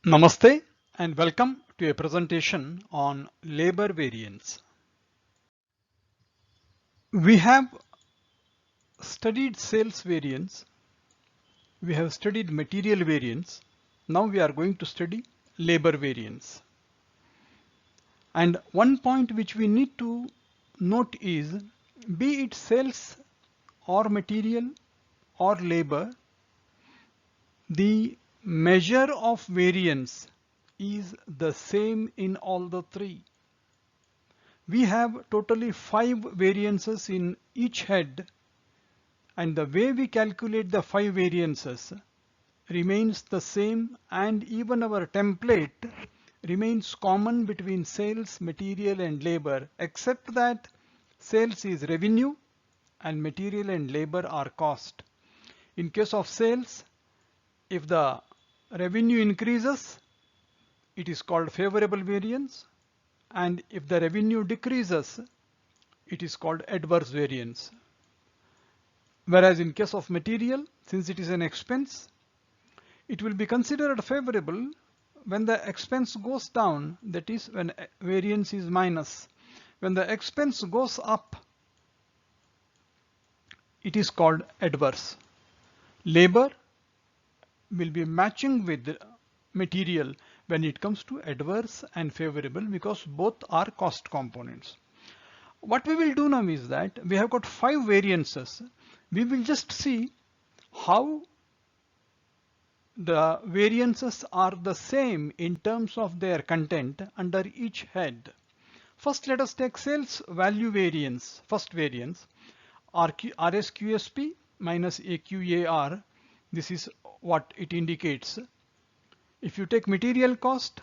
Namaste and welcome to a presentation on labor variance. We have studied sales variance, we have studied material variance, now we are going to study labor variance. And one point which we need to note is, be it sales or material or labor, the measure of variance is the same in all the three. We have totally 5 variances in each head, and the way we calculate the 5 variances remains the same, and even our template remains common between sales, material and labor, except that sales is revenue and material and labor are cost. In case of sales, if the revenue increases, it is called favorable variance, and if the revenue decreases, it is called adverse variance. Whereas in case of material, since it is an expense, it will be considered favorable when the expense goes down, that is when variance is minus. When the expense goes up, it is called adverse. Labor will be matching with material when it comes to adverse and favorable, because both are cost components. What we will do now is that we have got 5 variances. We will just see how the variances are the same in terms of their content under each head. First, let us take sales value variance. First variance, RSQSP minus AQAR. This is what it indicates. If you take material cost,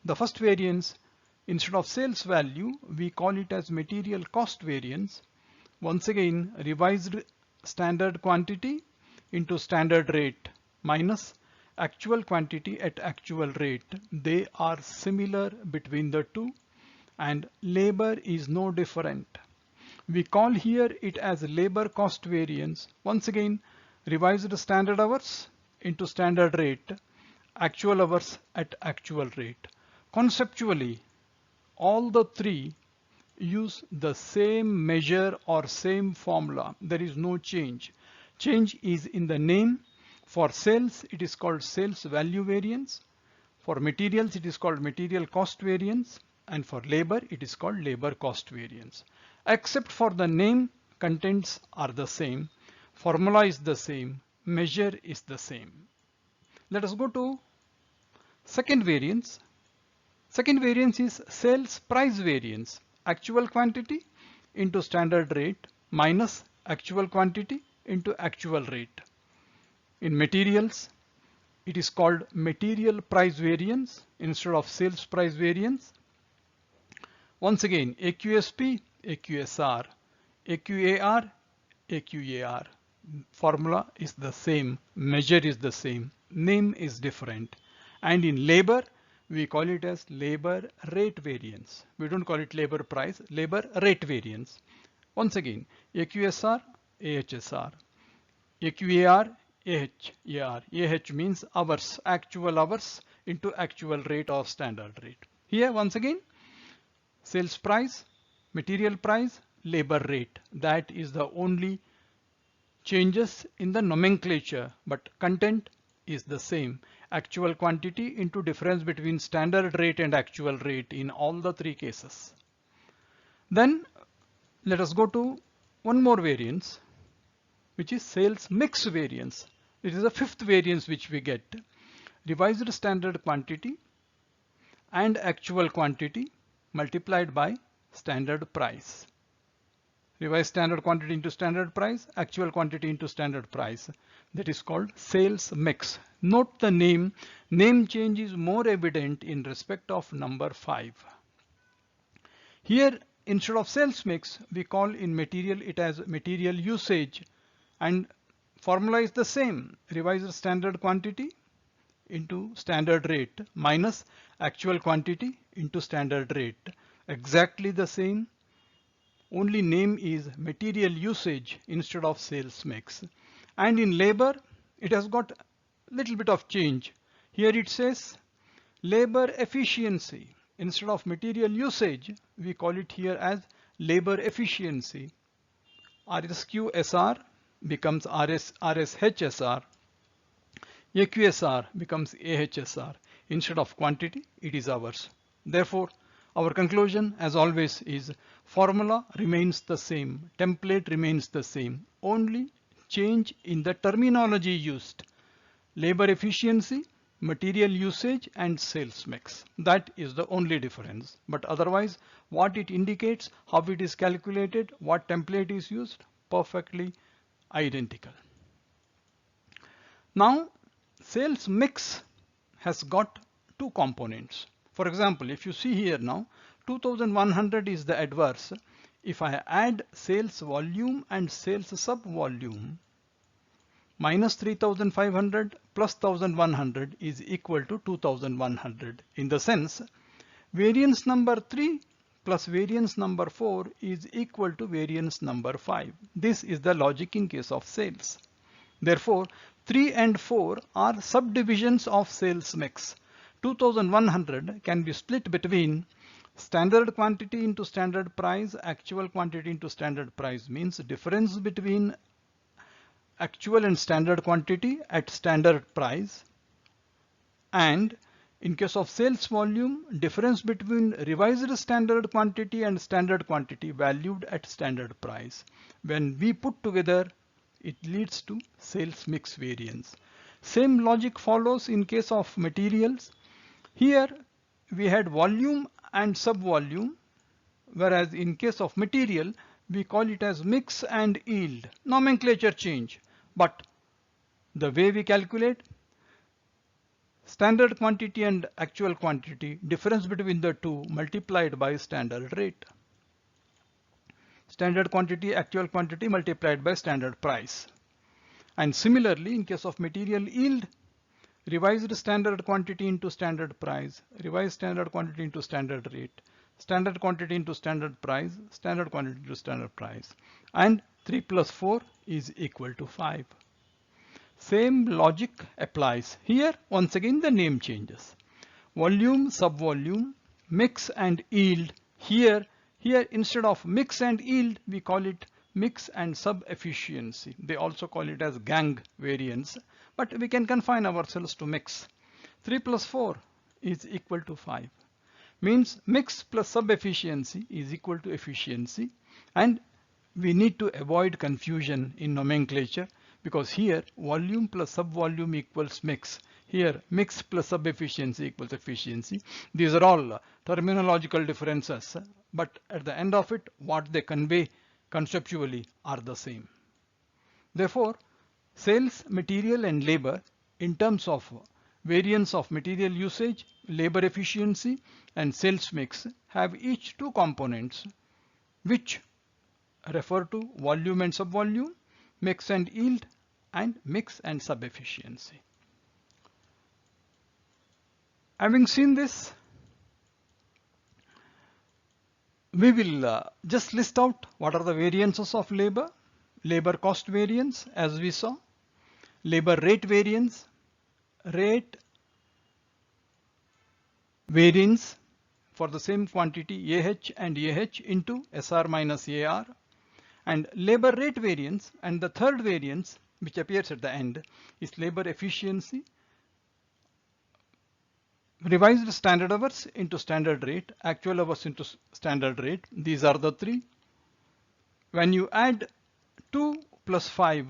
the first variance, instead of sales value, we call it as material cost variance. Once again, revised standard quantity into standard rate minus actual quantity at actual rate. They are similar between the two, and labor is no different. We call here it as labor cost variance. Once again, revised standard hours into standard rate, actual hours at actual rate. Conceptually, all the three use the same measure or same formula. There is no change. Change is in the name. For sales, it is called sales value variance. For materials, it is called material cost variance. And for labor, it is called labor cost variance. Except for the name, contents are the same. Formula is the same. Measure is the same. Let us go to second variance. Second variance is sales price variance. Actual quantity into standard rate minus actual quantity into actual rate. In materials, it is called material price variance instead of sales price variance. Once again, AQSP, AQSR, AQAR, AQAR. Formula is the same, measure is the same, name is different. And in labor, we call it as labor rate variance. We don't call it labor price, labor rate variance. Once again, AQSR, AHSR, AQAR, AHAR. AH means hours, actual hours into actual rate or standard rate. Here once again, sales price, material price, labor rate. That is the only changes in the nomenclature, but content is the same. Actual quantity into difference between standard rate and actual rate in all the three cases. Then let us go to one more variance, which is sales mix variance. It is the fifth variance which we get. Revised standard quantity and actual quantity multiplied by standard price. Revised standard quantity into standard price, actual quantity into standard price. That is called sales mix. Note the name. Name change is more evident in respect of number 5. Here, instead of sales mix, we call in material it as material usage, and formula is the same. Revised standard quantity into standard rate minus actual quantity into standard rate. Exactly the same. Only name is material usage instead of sales mix. And in labor, it has got little bit of change. Here it says Labor efficiency. Instead of material usage, we call it here as labor efficiency. RSQSR becomes RSHSR. AQSR becomes AHSR. Instead of quantity, it is hours. Therefore, our conclusion, as always, is formula remains the same, template remains the same, only change in the terminology used. Labor efficiency, material usage, and sales mix. That is the only difference. But otherwise, what it indicates, how it is calculated, what template is used, perfectly identical. Now, sales mix has got two components. For example, if you see here now, 2100 is the adverse. If I add sales volume and sales sub volume, minus 3500 plus 1100 is equal to 2100. In the sense, variance number 3 plus variance number 4 is equal to variance number 5. This is the logic in case of sales. Therefore, 3 and 4 are subdivisions of sales mix. 2100 can be split between standard quantity into standard price, actual quantity into standard price, means difference between actual and standard quantity at standard price, and in case of sales volume, difference between revised standard quantity and standard quantity valued at standard price. When we put together, it leads to sales mix variance. Same logic follows in case of materials. Here we had volume and sub volume, whereas in case of material we call it as mix and yield. Nomenclature change, but the way we calculate standard quantity and actual quantity, difference between the two multiplied by standard rate. Standard quantity, actual quantity multiplied by standard price. And similarly, in case of material yield, revised standard quantity into standard price, revised standard quantity into standard rate, standard quantity into standard price, standard quantity into standard price, and 3 plus 4 is equal to 5. Same logic applies. Here, once again, the name changes. Volume, sub-volume, mix and yield. Here instead of mix and yield, we call it mix and sub-efficiency. They also call it as gang variance, but we can confine ourselves to mix. 3 plus 4 is equal to 5. Means mix plus sub-efficiency is equal to efficiency, and we need to avoid confusion in nomenclature, because here volume plus sub-volume equals mix. Here mix plus sub-efficiency equals efficiency. These are all terminological differences, but at the end of it, what they convey conceptually are the same. Therefore, sales, material and labor in terms of variance of material usage, labor efficiency and sales mix have each two components which refer to volume and sub-volume, mix and yield, and mix and sub-efficiency. Having seen this, we will just list out what are the variances of labor. Labor cost variance, as we saw, labor rate variance, rate variance for the same quantity AH and AH into SR minus AR, and labor rate variance, and the third variance which appears at the end is labor efficiency, revised standard hours into standard rate, actual hours into standard rate. These are the three. When you add 2 plus 5,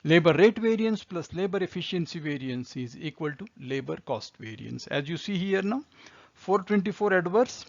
labor rate variance plus labor efficiency variance is equal to labor cost variance. As you see here now, 424 adverse,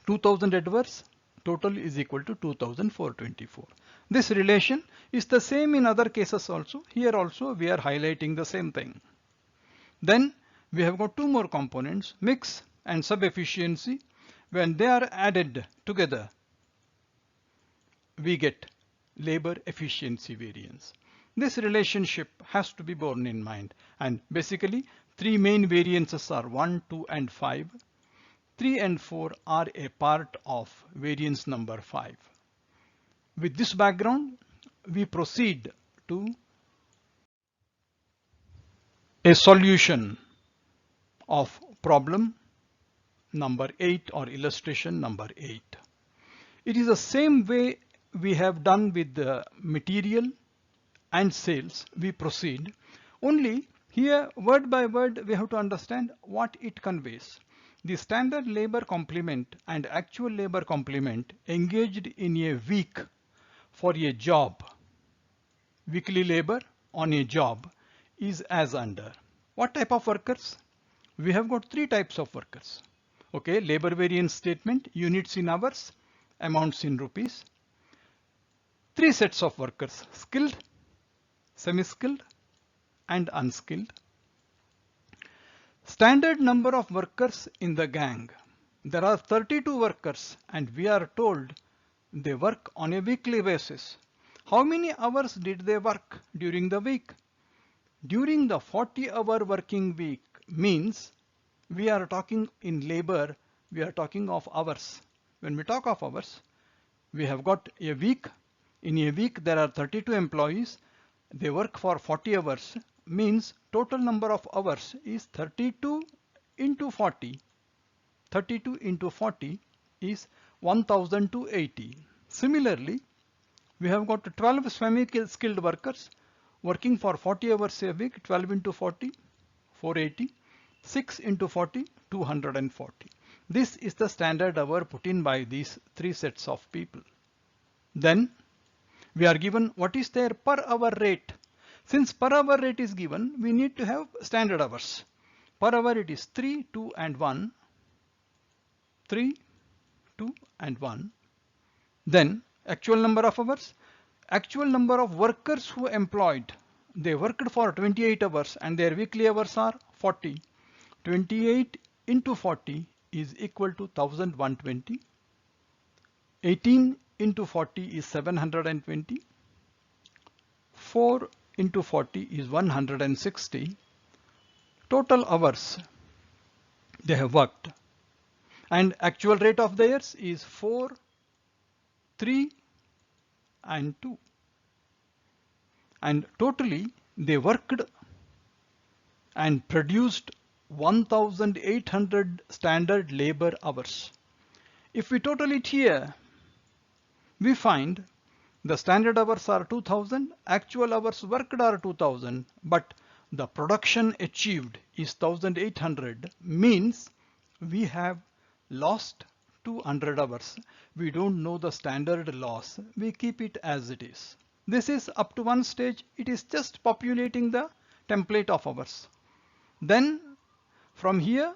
2000 adverse, total is equal to 2424. This relation is the same in other cases also. Here also we are highlighting the same thing. Then we have got two more components, mix and sub-efficiency. When they are added together, we get labor efficiency variance. This relationship has to be borne in mind, and basically three main variances are 1, 2 and 5. 3 and 4 are a part of variance number 5. With this background, we proceed to a solution of problem number 8 or illustration number 8. It is the same way we have done with the material and sales. We proceed. Only here, word by word, we have to understand what it conveys. The standard labor complement and actual labor complement engaged in a week for a job, weekly labor on a job, is as under. What type of workers? We have got three types of workers. Okay, labor variance statement, units in hours, amounts in rupees. Three sets of workers: skilled, semi-skilled, and unskilled. Standard number of workers in the gang. There are 32 workers and we are told they work on a weekly basis. How many hours did they work during the week? During the 40-hour working week means we are talking in labor, we are talking of hours. When we talk of hours, we have got a week. In a week there are 32 employees. They work for 40 hours, means total number of hours is 32 into 40. 32 into 40 is 1280. Similarly, we have got 12 semi-skilled workers working for 40 hours a week. 12 into 40, 480. 6 into 40, 240. This is the standard hour put in by these three sets of people. Then we are given what is their per hour rate. Since per hour rate is given, we need to have standard hours. Per hour it is 3, 2 and 1. 3, 2 and 1. Then actual number of hours. Actual number of workers who employed. They worked for 28 hours and their weekly hours are 40. 28 into 40 is equal to 1120. 18 into 40 is 720. 4 into 40 is 160. Total hours they have worked. And actual rate of theirs is 4, 3 and 2. And totally they worked and produced 1800 standard labor hours. If we total it here, we find the standard hours are 2000, actual hours worked are 2000, but the production achieved is 1800, means we have lost 200 hours. We don't know the standard loss. We keep it as it is. This is up to one stage. It is just populating the template of hours. Then from here,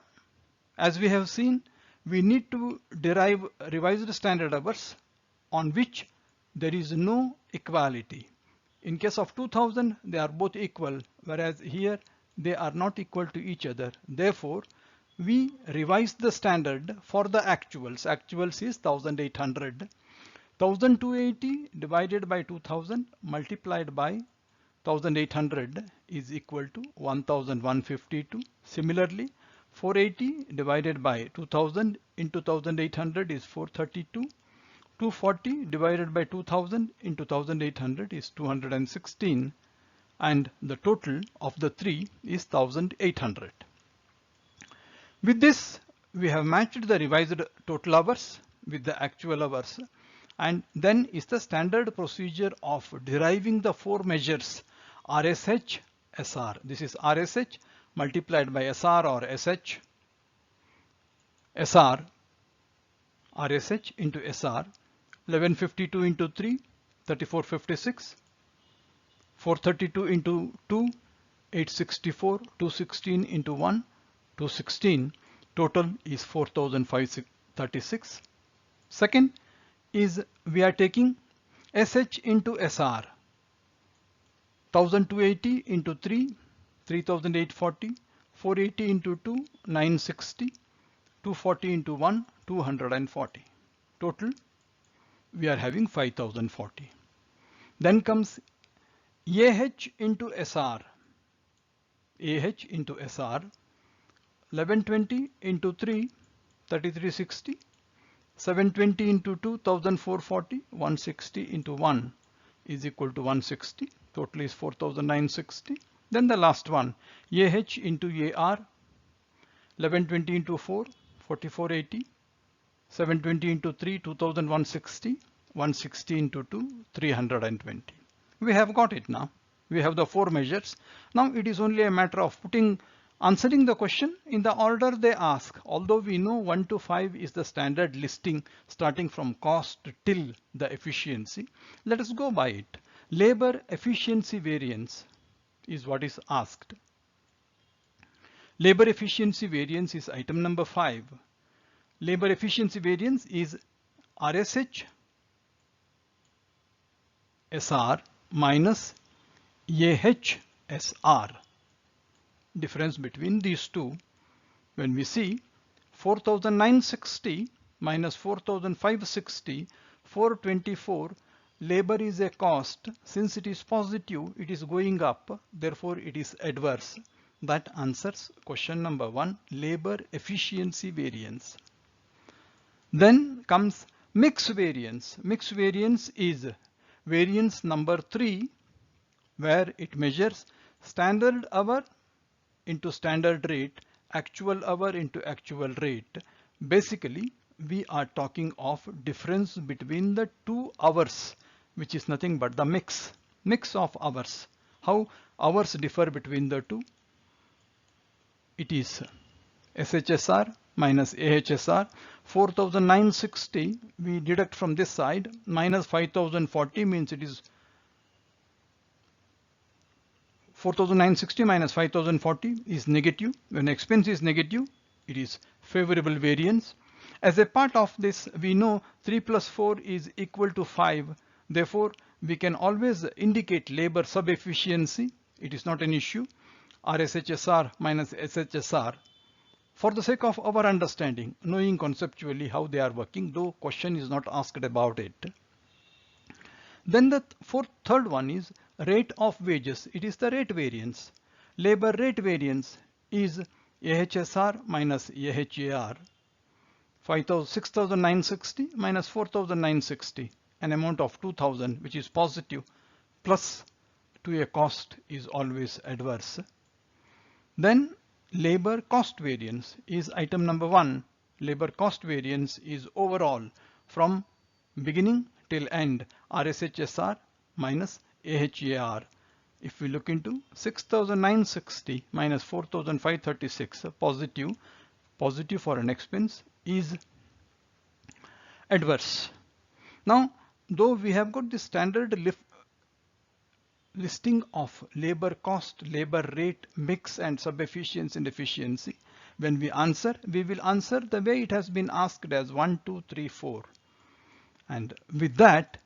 as we have seen, we need to derive revised standard hours on which there is no equality. In case of 2000, they are both equal, whereas here they are not equal to each other. Therefore, we revise the standard for the actuals. Actuals is 1800. 1280 divided by 2000 multiplied by 1800 is equal to 1152. Similarly, 480 divided by 2000 into 1800 is 432. 240 divided by 2000 into 1800 is 216, and the total of the three is 1800. With this, we have matched the revised total hours with the actual hours, and then is the standard procedure of deriving the four measures RSH, SR. This is RSH multiplied by SR or SH, SR, RSH into SR. 1152 into 3, 3456. 432 into 2, 864. 216 into 1, 216. Total is 4536. Second is we are taking SH into SR. 1280 into 3, 3840. 480 into 2, 960. 240 into 1, 240. Total we are having 5040. Then comes AH into SR. AH into SR. 1120 into 3, 3360. 720 into 2, 1440. 160 into 1 is equal to 160. Total is 4960. Then the last one, AH into AR. 1120 into 4, 4480. 720 into 3, 2160. 160 into 2, 320. We have got it now. We have the four measures. Now it is only a matter of answering the question in the order they ask. Although we know 1 to 5 is the standard listing starting from cost till the efficiency, let us go by it. Labor efficiency variance is what is asked. Labor efficiency variance is item number 5. Labor efficiency variance is RSH SR minus AHSR. Difference between these two, when we see 4,960 minus 4,560, 424, labor is a cost. Since it is positive, it is going up, therefore it is adverse. That answers question number 1, labor efficiency variance. Then comes mix variance. Mix variance is variance number 3, where it measures standard hour into standard rate, actual hour into actual rate. Basically, we are talking of difference between the 2 hours, which is nothing but the mix of hours. How hours differ between the two? It is SHSR minus AHSR. 4,960 we deduct from this side, minus 5,040 means it is 4,960 minus 5,040 is negative. When expense is negative, it is favorable variance. As a part of this, we know 3 plus 4 is equal to 5. Therefore, we can always indicate labor sub-efficiency. It is not an issue. RSHSR minus SHSR. For the sake of our understanding, knowing conceptually how they are working, though question is not asked about it. Then the third one is rate of wages. It is the rate variance. Labor rate variance is AHSR minus AHAR. 6,960 minus 4,960, an amount of 2,000, which is positive, plus to a cost is always adverse. Then labor cost variance is item number 1. Labor cost variance is overall from beginning till end, RSHSR minus AHAR. If we look into 6,960 minus 4,536, positive for an expense is adverse. Now, though we have got the standard listing of labor cost, labor rate, mix and sub-efficiency and efficiency, when we answer, we will answer the way it has been asked as 1, 2, 3, 4. And with that,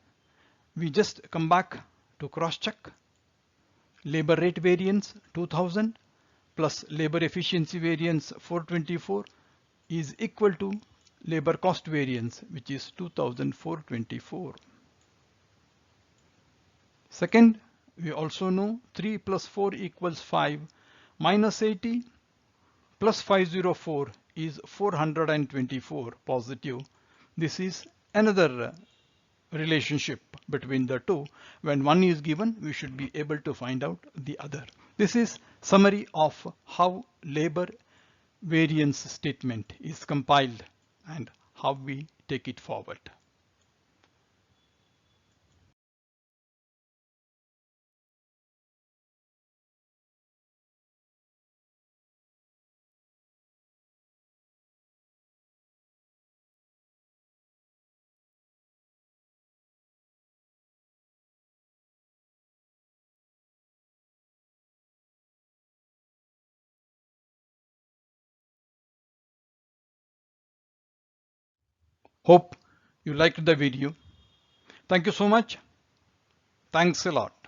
we just come back to cross-check. Labor rate variance 2000 plus labor efficiency variance 424 is equal to labor cost variance, which is 2424. Second, we also know 3 plus 4 equals 5, minus 80 plus 504 is 424 positive. This is another relationship between the two. When one is given, we should be able to find out the other. This is summary of how labor variance statement is compiled and how we take it forward. Hope you liked the video. Thank you so much. Thanks a lot.